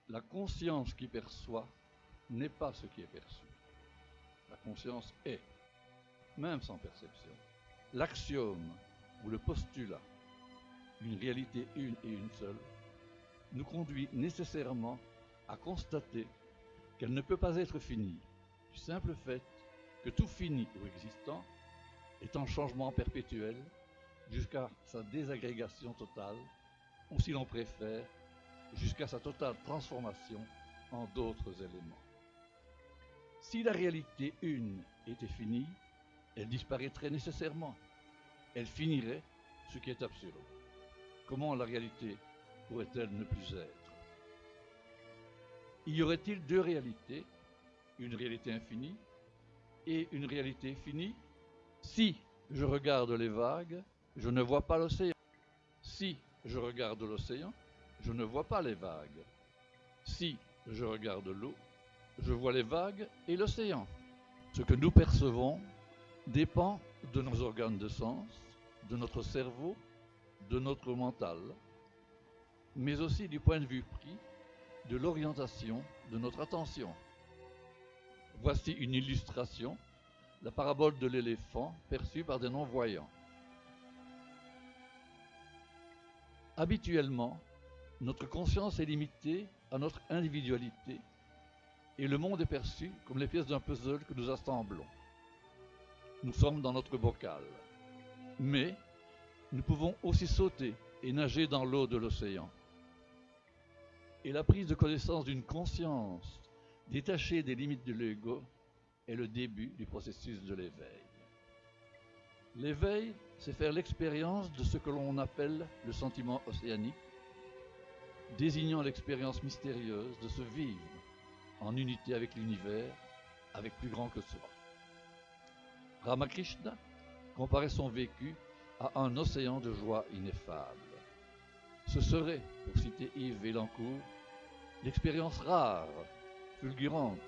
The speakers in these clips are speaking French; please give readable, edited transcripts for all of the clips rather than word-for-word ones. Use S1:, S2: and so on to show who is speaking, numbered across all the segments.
S1: La conscience qui perçoit n'est pas ce qui est perçu. La conscience est, même sans perception. L'axiome ou le postulat d'une réalité une et une seule nous conduit nécessairement à constater qu'elle ne peut pas être finie, du simple fait que tout fini ou existant est en changement perpétuel jusqu'à sa désagrégation totale, ou si l'on préfère, jusqu'à sa totale transformation en d'autres éléments. Si la réalité une était finie, elle disparaîtrait nécessairement. Elle finirait ce qui est absurde. Comment la réalité pourrait-elle ne plus être? Y aurait-il deux réalités, une réalité infinie et une réalité finie? Si je regarde les vagues, je ne vois pas l'océan. Si je regarde l'océan, je ne vois pas les vagues. Si je regarde l'eau, je vois les vagues et l'océan. Ce que nous percevons dépend de nos organes de sens, de notre cerveau, de notre mental, mais aussi du point de vue pris de l'orientation de notre attention. Voici une illustration, la parabole de l'éléphant perçue par des non-voyants. Habituellement, notre conscience est limitée à notre individualité et le monde est perçu comme les pièces d'un puzzle que nous assemblons. Nous sommes dans notre bocal, mais nous pouvons aussi sauter et nager dans l'eau de l'océan. Et la prise de connaissance d'une conscience détachée des limites de l'ego est le début du processus de l'éveil. L'éveil, c'est faire l'expérience de ce que l'on appelle le sentiment océanique, désignant l'expérience mystérieuse de se vivre en unité avec l'univers, avec plus grand que soi. Ramakrishna comparait son vécu à un océan de joie ineffable. Ce serait, pour citer Yves Vélancourt, l'expérience rare, fulgurante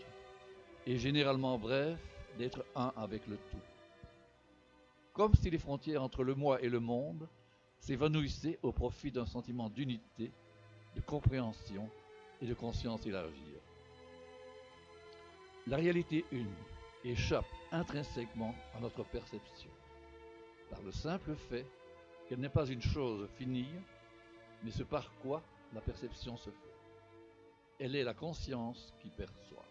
S1: et généralement bref d'être un avec le tout. Comme si les frontières entre le moi et le monde s'évanouissaient au profit d'un sentiment d'unité, de compréhension et de conscience élargie. La réalité une échappe intrinsèquement à notre perception, par le simple fait qu'elle n'est pas une chose finie, mais ce par quoi la perception se fait. Elle est la conscience qui perçoit.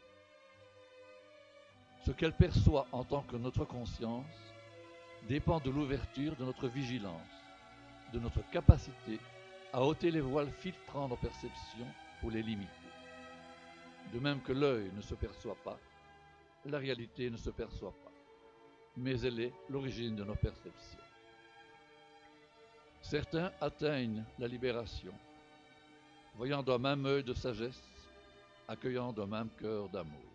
S1: Ce qu'elle perçoit en tant que notre conscience dépend de l'ouverture de notre vigilance, de notre capacité à ôter les voiles filtrant nos perceptions pour les limiter. De même que l'œil ne se perçoit pas, la réalité ne se perçoit pas, mais elle est l'origine de nos perceptions. Certains atteignent la libération, voyant d'un même œil de sagesse, accueillant d'un même cœur d'amour.